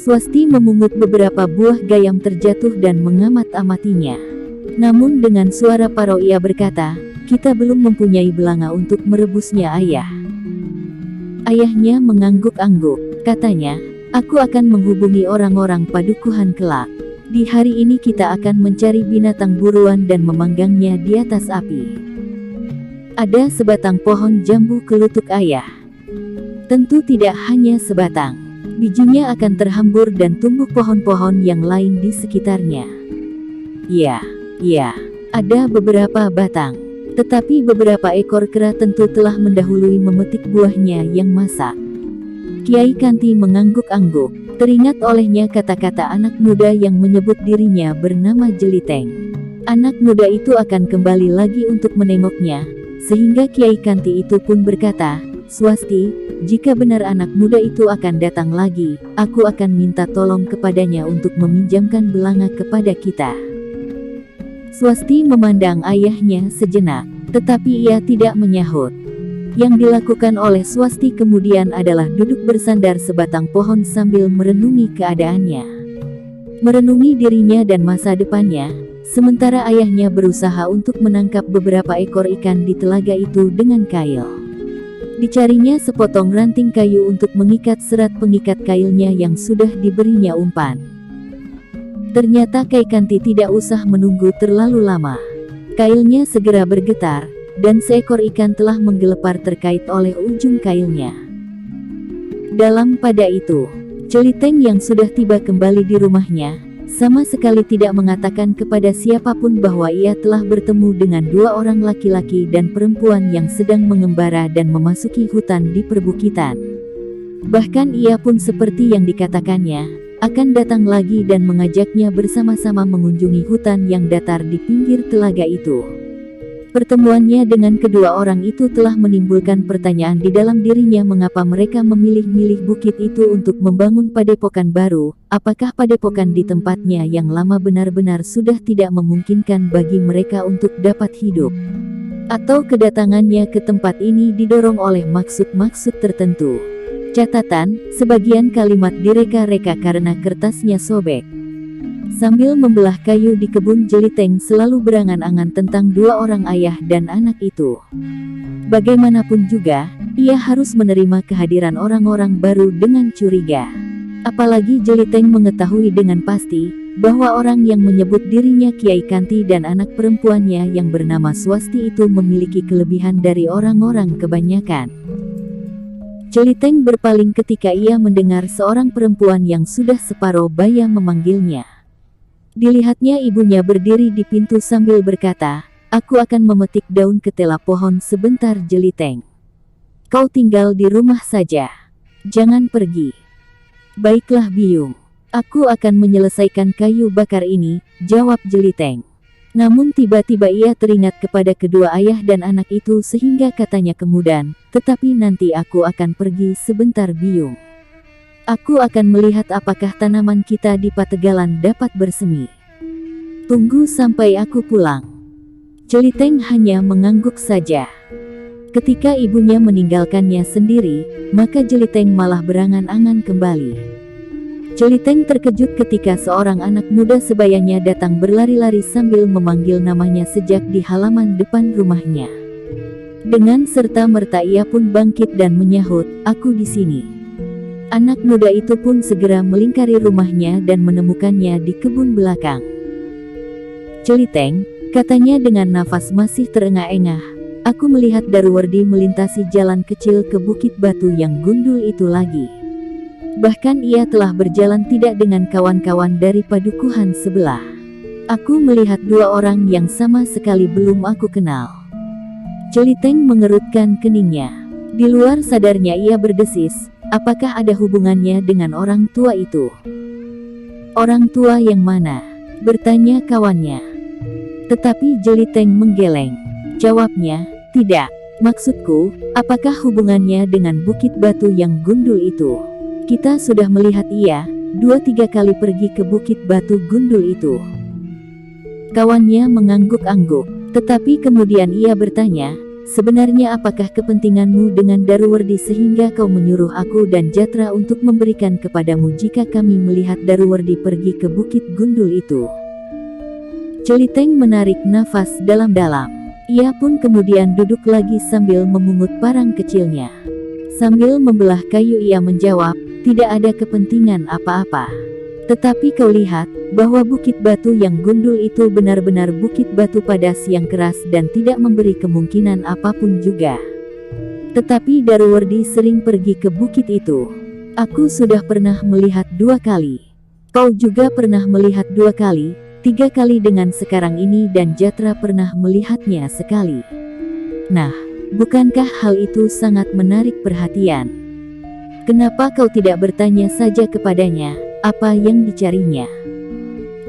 Swasti memungut beberapa buah gayam terjatuh dan mengamat-amatinya. Namun dengan suara parau ia berkata, "Kita belum mempunyai belanga untuk merebusnya ayah." Ayahnya mengangguk-angguk. Katanya, "Aku akan menghubungi orang-orang padukuhan kelak. Di hari ini kita akan mencari binatang buruan dan memanggangnya di atas api." Ada sebatang pohon jambu kelutuk ayah. Tentu tidak hanya sebatang. Bijinya akan terhambur dan tumbuh pohon-pohon yang lain di sekitarnya. Ya, ada beberapa batang. Tetapi beberapa ekor kera tentu telah mendahului memetik buahnya yang masak. Kiai Kanti mengangguk-angguk. Teringat olehnya kata-kata anak muda yang menyebut dirinya bernama Jeliteng. Anak muda itu akan kembali lagi untuk menengoknya, sehingga Kiai Kanti itu pun berkata, "Swasti, jika benar anak muda itu akan datang lagi, aku akan minta tolong kepadanya untuk meminjamkan belanga kepada kita." Swasti memandang ayahnya sejenak, tetapi ia tidak menyahut. Yang dilakukan oleh Swasti kemudian adalah duduk bersandar sebatang pohon sambil merenungi keadaannya. Merenungi dirinya dan masa depannya, sementara ayahnya berusaha untuk menangkap beberapa ekor ikan di telaga itu dengan kail. Dicarinya sepotong ranting kayu untuk mengikat serat pengikat kailnya yang sudah diberinya umpan. Ternyata Kiai Kanti tidak usah menunggu terlalu lama. Kailnya segera bergetar, dan seekor ikan telah menggelepar terkait oleh ujung kailnya. Dalam pada itu, Celiteng yang sudah tiba kembali di rumahnya, sama sekali tidak mengatakan kepada siapapun bahwa ia telah bertemu dengan dua orang laki-laki dan perempuan yang sedang mengembara dan memasuki hutan di perbukitan. Bahkan ia pun seperti yang dikatakannya, akan datang lagi dan mengajaknya bersama-sama mengunjungi hutan yang datar di pinggir telaga itu. Pertemuannya dengan kedua orang itu telah menimbulkan pertanyaan di dalam dirinya mengapa mereka memilih-milih bukit itu untuk membangun padepokan baru, apakah padepokan di tempatnya yang lama benar-benar sudah tidak memungkinkan bagi mereka untuk dapat hidup. Atau kedatangannya ke tempat ini didorong oleh maksud-maksud tertentu. Catatan, sebagian kalimat direka-reka karena kertasnya sobek. Sambil membelah kayu di kebun, Celiteng selalu berangan-angan tentang dua orang ayah dan anak itu. Bagaimanapun juga, ia harus menerima kehadiran orang-orang baru dengan curiga. Apalagi Celiteng mengetahui dengan pasti, bahwa orang yang menyebut dirinya Kiai Kanti dan anak perempuannya yang bernama Swasti itu memiliki kelebihan dari orang-orang kebanyakan. Celiteng berpaling ketika ia mendengar seorang perempuan yang sudah separuh baya memanggilnya. Dilihatnya ibunya berdiri di pintu sambil berkata, "Aku akan memetik daun ketela pohon sebentar, Celiteng. Kau tinggal di rumah saja. Jangan pergi." "Baiklah Biung. Aku akan menyelesaikan kayu bakar ini," jawab Celiteng. Namun tiba-tiba ia teringat kepada kedua ayah dan anak itu sehingga katanya kemudian, "Tetapi nanti aku akan pergi sebentar Biung. Aku akan melihat apakah tanaman kita di Pategalan dapat bersemi. Tunggu sampai aku pulang." Celiteng hanya mengangguk saja. Ketika ibunya meninggalkannya sendiri, maka Celiteng malah berangan-angan kembali. Celiteng terkejut ketika seorang anak muda sebayanya datang berlari-lari sambil memanggil namanya sejak di halaman depan rumahnya. Dengan serta-merta ia pun bangkit dan menyahut, "Aku di sini." Anak muda itu pun segera melingkari rumahnya dan menemukannya di kebun belakang. "Celiteng," katanya dengan nafas masih terengah-engah, "aku melihat Daruwardi melintasi jalan kecil ke bukit batu yang gundul itu lagi. Bahkan ia telah berjalan tidak dengan kawan-kawan dari padukuhan sebelah. Aku melihat dua orang yang sama sekali belum aku kenal." Celiteng mengerutkan keningnya. Di luar sadarnya ia berdesis, apakah ada hubungannya dengan orang tua itu? "Orang tua yang mana?" bertanya kawannya. Tetapi Celiteng menggeleng. Jawabnya, "Tidak. Maksudku, apakah hubungannya dengan bukit batu yang gundul itu? Kita sudah melihat ia 2-3 kali pergi ke bukit batu gundul itu." Kawannya mengangguk-angguk, tetapi kemudian ia bertanya, "Sebenarnya apakah kepentinganmu dengan Daruwardi sehingga kau menyuruh aku dan Jatra untuk memberikan kepadamu jika kami melihat Daruwardi pergi ke bukit gundul itu?" Celiteng menarik nafas dalam-dalam. Ia pun kemudian duduk lagi sambil memungut parang kecilnya. Sambil membelah kayu ia menjawab, "Tidak ada kepentingan apa-apa. Tetapi kau lihat, bahwa bukit batu yang gundul itu benar-benar bukit batu padas yang keras dan tidak memberi kemungkinan apapun juga. Tetapi Daruwardi sering pergi ke bukit itu. Aku sudah pernah melihat 2 kali. Kau juga pernah melihat 2 kali, 3 kali dengan sekarang ini dan Jatra pernah melihatnya sekali. Nah, bukankah hal itu sangat menarik perhatian? Kenapa kau tidak bertanya saja kepadanya, apa yang dicarinya?"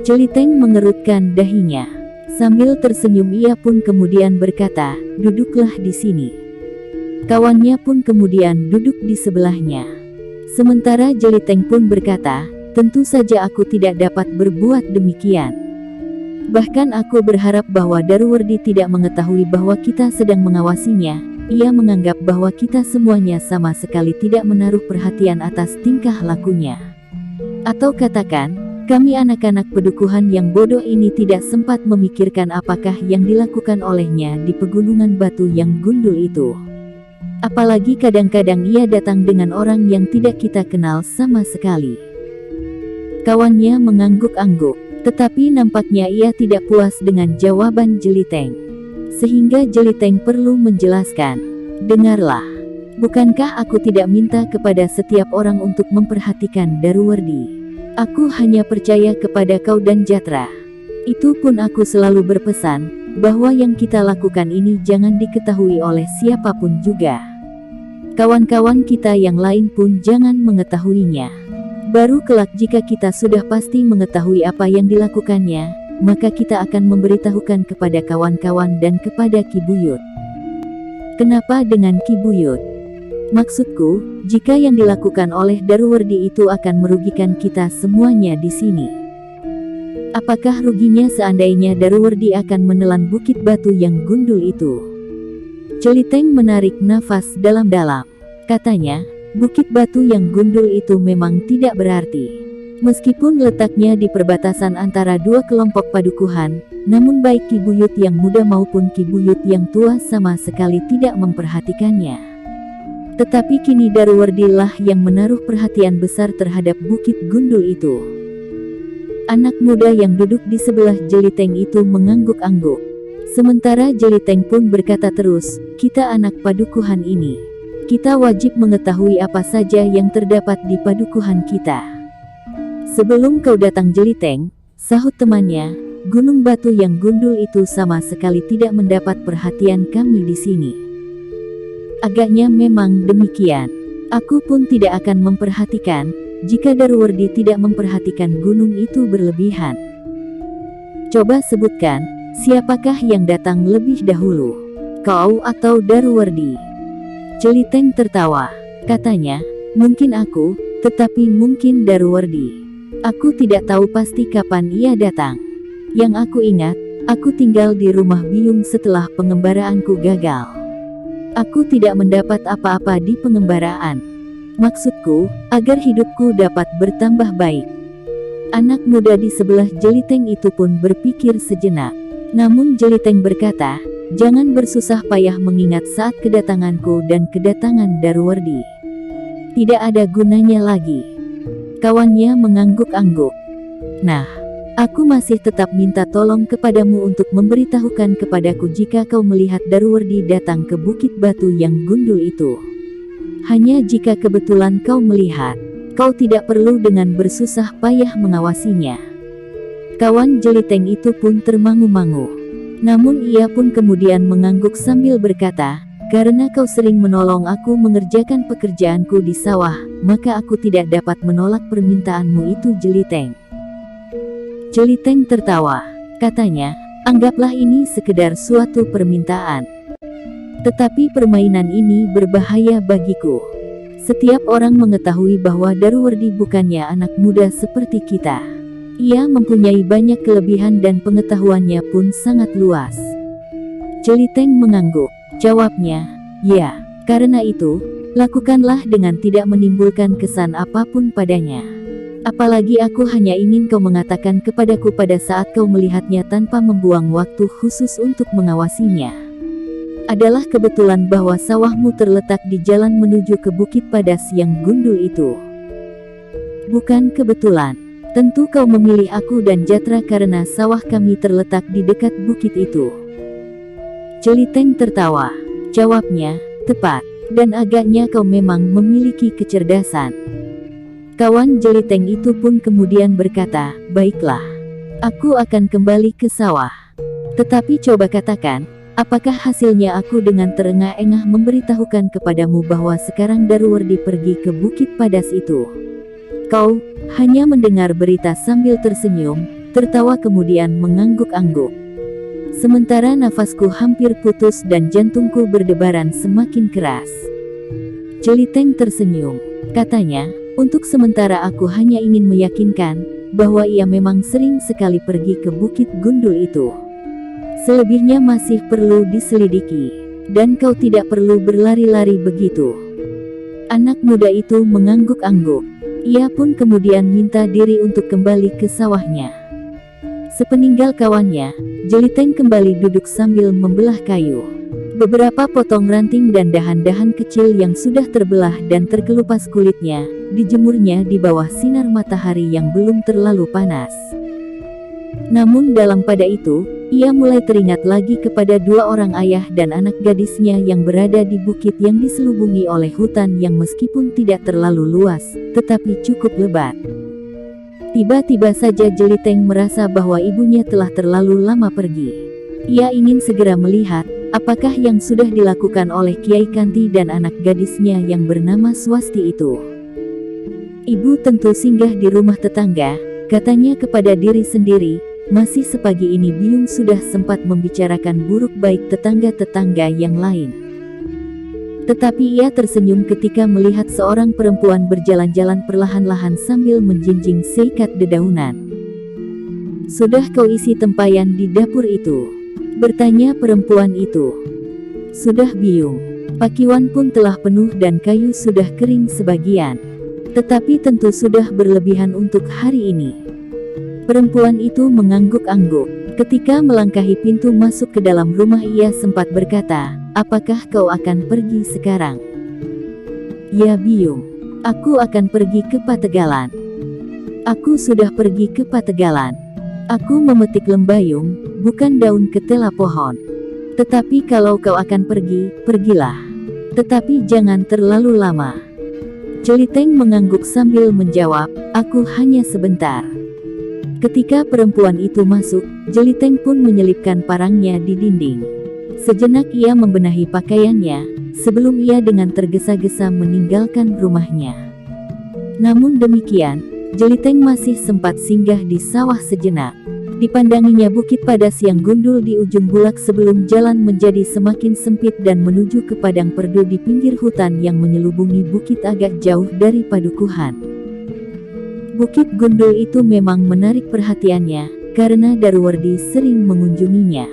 Celiteng mengerutkan dahinya. Sambil tersenyum ia pun kemudian berkata, "Duduklah di sini." Kawannya pun kemudian duduk di sebelahnya. Sementara Celiteng pun berkata, "Tentu saja aku tidak dapat berbuat demikian. Bahkan aku berharap bahwa Daruwardi tidak mengetahui bahwa kita sedang mengawasinya. Ia menganggap bahwa kita semuanya sama sekali tidak menaruh perhatian atas tingkah lakunya. Atau katakan, kami anak-anak pedukuhan yang bodoh ini tidak sempat memikirkan apakah yang dilakukan olehnya di pegunungan batu yang gundul itu. Apalagi kadang-kadang ia datang dengan orang yang tidak kita kenal sama sekali." Kawannya mengangguk-angguk. Tetapi nampaknya ia tidak puas dengan jawaban Jeliteng. Sehingga Jeliteng perlu menjelaskan. Dengarlah. Bukankah aku tidak minta kepada setiap orang untuk memperhatikan Daruwardi? Aku hanya percaya kepada kau dan Jatra. Itu pun aku selalu berpesan, bahwa yang kita lakukan ini jangan diketahui oleh siapapun juga. Kawan-kawan kita yang lain pun jangan mengetahuinya. Baru kelak jika kita sudah pasti mengetahui apa yang dilakukannya, maka kita akan memberitahukan kepada kawan-kawan dan kepada Ki Buyut. Kenapa dengan Ki Buyut? Maksudku, jika yang dilakukan oleh Daruwardi itu akan merugikan kita semuanya di sini. Apakah ruginya seandainya Daruwardi akan menelan bukit batu yang gundul itu? Jeliteng menarik nafas dalam-dalam. Katanya, bukit batu yang gundul itu memang tidak berarti. Meskipun letaknya di perbatasan antara dua kelompok padukuhan, namun baik Ki Buyut yang muda maupun Ki Buyut yang tua sama sekali tidak memperhatikannya. Tetapi kini Daruwardi lah yang menaruh perhatian besar terhadap bukit gundul itu. Anak muda yang duduk di sebelah Jeliteng itu mengangguk-angguk. Sementara Jeliteng pun berkata terus, kita anak padukuhan ini. Kita wajib mengetahui apa saja yang terdapat di padukuhan kita. Sebelum kau datang Jeliteng, sahut temannya, gunung batu yang gundul itu sama sekali tidak mendapat perhatian kami di sini. Agaknya memang demikian. Aku pun tidak akan memperhatikan, jika Daruwardi tidak memperhatikan gunung itu berlebihan. Coba sebutkan, siapakah yang datang lebih dahulu? Kau atau Daruwardi? Jeliteng tertawa. Katanya, mungkin aku, tetapi mungkin Daruwardi. Aku tidak tahu pasti kapan ia datang. Yang aku ingat, aku tinggal di rumah biung setelah pengembaraanku gagal. Aku tidak mendapat apa-apa di pengembaraan. Maksudku, agar hidupku dapat bertambah baik. Anak muda di sebelah Jeliteng itu pun berpikir sejenak. Namun Jeliteng berkata, jangan bersusah payah mengingat saat kedatanganku dan kedatangan Daruwardi. Tidak ada gunanya lagi. Kawannya mengangguk-angguk. Nah, aku masih tetap minta tolong kepadamu untuk memberitahukan kepadaku jika kau melihat Daruwardi datang ke bukit batu yang gundul itu. Hanya jika kebetulan kau melihat, kau tidak perlu dengan bersusah payah mengawasinya. Kawan Jeliteng itu pun termangu-mangu. Namun ia pun kemudian mengangguk sambil berkata, karena kau sering menolong aku mengerjakan pekerjaanku di sawah, maka aku tidak dapat menolak permintaanmu itu Jeliteng. Jeliteng tertawa. Katanya, anggaplah ini sekedar suatu permintaan. Tetapi permainan ini berbahaya bagiku. Setiap orang mengetahui bahwa Daruwardi bukannya anak muda seperti kita. Ia mempunyai banyak kelebihan dan pengetahuannya pun sangat luas. Jeliteng mengangguk. Jawabnya, ya, karena itu, lakukanlah dengan tidak menimbulkan kesan apapun padanya. Apalagi aku hanya ingin kau mengatakan kepadaku pada saat kau melihatnya tanpa membuang waktu khusus untuk mengawasinya. Adalah kebetulan bahwa sawahmu terletak di jalan menuju ke Bukit Padas yang gundul itu. Bukan kebetulan. Tentu kau memilih aku dan Jatra karena sawah kami terletak di dekat bukit itu. Jeliteng tertawa. Jawabnya, tepat. Dan agaknya kau memang memiliki kecerdasan. Kawan Jeliteng itu pun kemudian berkata, baiklah. Aku akan kembali ke sawah. Tetapi coba katakan, apakah hasilnya aku dengan terengah-engah memberitahukan kepadamu bahwa sekarang Daruwardi pergi ke Bukit Padas itu? Kau hanya mendengar berita sambil tersenyum, tertawa kemudian mengangguk-angguk. Sementara nafasku hampir putus dan jantungku berdebaran semakin keras. Jeliteng tersenyum. Katanya, untuk sementara aku hanya ingin meyakinkan bahwa ia memang sering sekali pergi ke Bukit Gundul itu. Selebihnya masih perlu diselidiki, dan kau tidak perlu berlari-lari begitu. Anak muda itu mengangguk-angguk. Ia pun kemudian minta diri untuk kembali ke sawahnya. Sepeninggal kawannya, Jeliteng kembali duduk sambil membelah kayu. Beberapa potong ranting dan dahan-dahan kecil yang sudah terbelah dan terkelupas kulitnya, dijemurnya di bawah sinar matahari yang belum terlalu panas. Namun dalam pada itu, ia mulai teringat lagi kepada dua orang ayah dan anak gadisnya yang berada di bukit yang diselubungi oleh hutan yang meskipun tidak terlalu luas, tetapi cukup lebat. Tiba-tiba saja Jeliteng merasa bahwa ibunya telah terlalu lama pergi. Ia ingin segera melihat, apakah yang sudah dilakukan oleh Kiai Kanti dan anak gadisnya yang bernama Swasti itu. Ibu tentu singgah di rumah tetangga, katanya kepada diri sendiri. Masih sepagi ini Biung sudah sempat membicarakan buruk baik tetangga-tetangga yang lain. Tetapi ia tersenyum ketika melihat seorang perempuan berjalan-jalan perlahan-lahan sambil menjinjing seikat dedaunan. "Sudah kau isi tempayan di dapur itu?" bertanya perempuan itu. "Sudah Biung. Pakiwan pun telah penuh dan kayu sudah kering sebagian. Tetapi tentu sudah berlebihan untuk hari ini." Perempuan itu mengangguk-angguk. Ketika melangkahi pintu masuk ke dalam rumah ia sempat berkata, "Apakah kau akan pergi sekarang?" "Ya Biung, aku akan pergi ke Pategalan." "Aku sudah pergi ke Pategalan. Aku memetik lembayung, bukan daun ketela pohon. Tetapi kalau kau akan pergi, pergilah. Tetapi jangan terlalu lama." Jeliteng mengangguk sambil menjawab, "Aku hanya sebentar." Ketika perempuan itu masuk, Jeliteng pun menyelipkan parangnya di dinding. Sejenak ia membenahi pakaiannya, sebelum ia dengan tergesa-gesa meninggalkan rumahnya. Namun demikian, Jeliteng masih sempat singgah di sawah sejenak. Dipandanginya bukit padas yang gundul di ujung bulak sebelum jalan menjadi semakin sempit dan menuju ke padang perdu di pinggir hutan yang menyelubungi bukit agak jauh dari padukuhan. Bukit gundul itu memang menarik perhatiannya, karena Daruwardi sering mengunjunginya.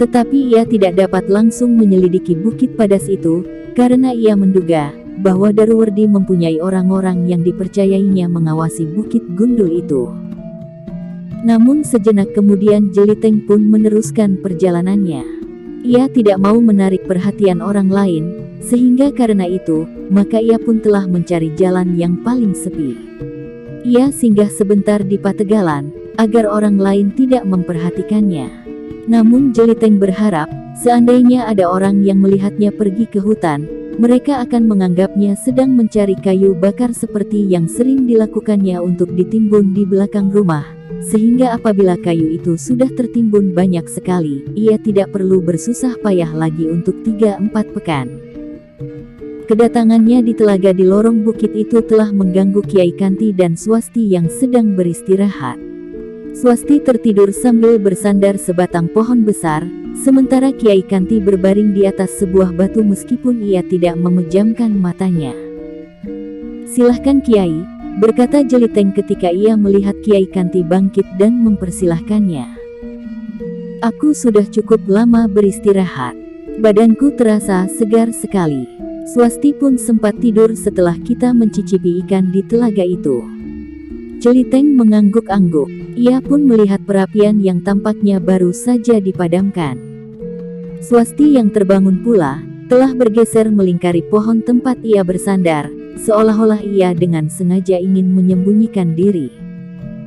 Tetapi ia tidak dapat langsung menyelidiki bukit padas itu, karena ia menduga bahwa Daruwardi mempunyai orang-orang yang dipercayainya mengawasi bukit gundul itu. Namun sejenak kemudian Jeliteng pun meneruskan perjalanannya. Ia tidak mau menarik perhatian orang lain, sehingga karena itu, maka ia pun telah mencari jalan yang paling sepi. Ia singgah sebentar di Pategalan, agar orang lain tidak memperhatikannya. Namun Jeliteng berharap, seandainya ada orang yang melihatnya pergi ke hutan, mereka akan menganggapnya sedang mencari kayu bakar seperti yang sering dilakukannya untuk ditimbun di belakang rumah, sehingga apabila kayu itu sudah tertimbun banyak sekali, ia tidak perlu bersusah payah lagi untuk 3-4 pekan. Kedatangannya di telaga di lorong bukit itu telah mengganggu Kiai Kanti dan Swasti yang sedang beristirahat. Swasti tertidur sambil bersandar sebatang pohon besar, sementara Kiai Kanti berbaring di atas sebuah batu meskipun ia tidak memejamkan matanya. "Silahkan Kiai," berkata Jeliteng ketika ia melihat Kiai Kanti bangkit dan mempersilahkannya. "Aku sudah cukup lama beristirahat. Badanku terasa segar sekali." Swasti pun sempat tidur setelah kita mencicipi ikan di telaga itu. Jeliteng mengangguk-angguk. Ia pun melihat perapian yang tampaknya baru saja dipadamkan. Swasti yang terbangun pula, telah bergeser melingkari pohon tempat ia bersandar, seolah-olah ia dengan sengaja ingin menyembunyikan diri.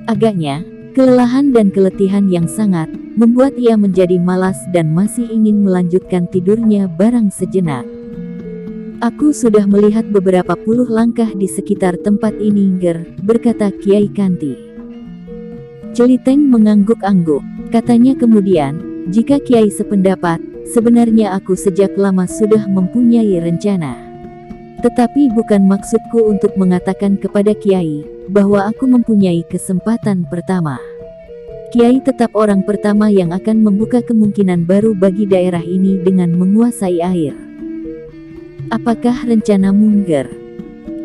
Agaknya, kelelahan dan keletihan yang sangat, membuat ia menjadi malas dan masih ingin melanjutkan tidurnya barang sejenak. "Aku sudah melihat beberapa puluh langkah di sekitar tempat ini, Nger," berkata Kiai Kanti. Jeliteng mengangguk-angguk. Katanya kemudian, "Jika Kiai sependapat, sebenarnya aku sejak lama sudah mempunyai rencana. Tetapi bukan maksudku untuk mengatakan kepada Kiai, bahwa aku mempunyai kesempatan pertama. Kiai tetap orang pertama yang akan membuka kemungkinan baru bagi daerah ini dengan menguasai air. Apakah rencanamu, Nger?"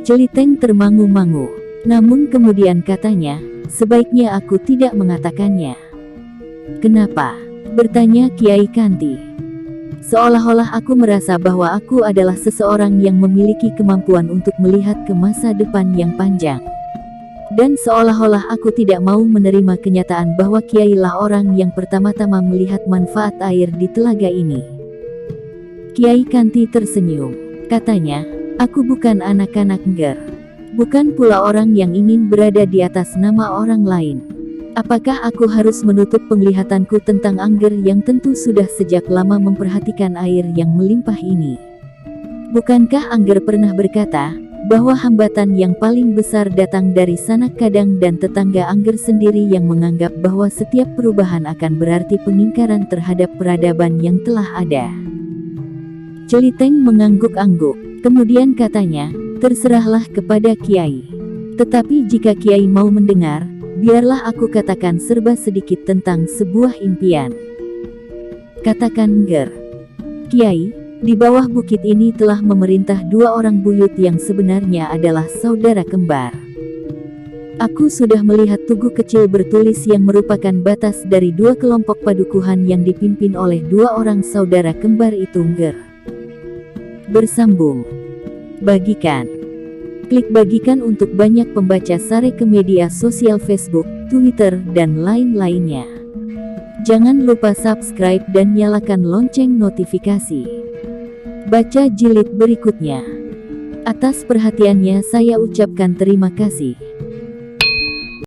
Jeliteng termangu-mangu. Namun kemudian katanya, "Sebaiknya aku tidak mengatakannya." "Kenapa?" bertanya Kiai Kanti. "Seolah-olah aku merasa bahwa aku adalah seseorang yang memiliki kemampuan untuk melihat ke masa depan yang panjang. Dan seolah-olah aku tidak mau menerima kenyataan bahwa Kiai lah orang yang pertama-tama melihat manfaat air di telaga ini." Kiai Kanti tersenyum. Katanya, "Aku bukan anak-anak, Nger. Bukan pula orang yang ingin berada di atas nama orang lain. Apakah aku harus menutup penglihatanku tentang Angger yang tentu sudah sejak lama memperhatikan air yang melimpah ini? Bukankah Angger pernah berkata bahwa hambatan yang paling besar datang dari sanak kadang dan tetangga Angger sendiri yang menganggap bahwa setiap perubahan akan berarti pengingkaran terhadap peradaban yang telah ada? Celiteng mengangguk-angguk, kemudian katanya, terserahlah kepada Kiai. Tetapi jika Kiai mau mendengar, biarlah aku katakan serba sedikit tentang sebuah impian. Katakan Angger. Kiai, di bawah bukit ini telah memerintah 2 orang buyut yang sebenarnya adalah saudara kembar. Aku sudah melihat tugu kecil bertulis yang merupakan batas dari 2 kelompok padukuhan yang dipimpin oleh 2 orang saudara kembar itu Angger. Bersambung. Bagikan. Klik bagikan untuk banyak pembaca sare ke media sosial Facebook, Twitter, dan lain-lainnya. Jangan lupa subscribe dan nyalakan lonceng notifikasi. Baca jilid berikutnya. Atas perhatiannya saya ucapkan terima kasih.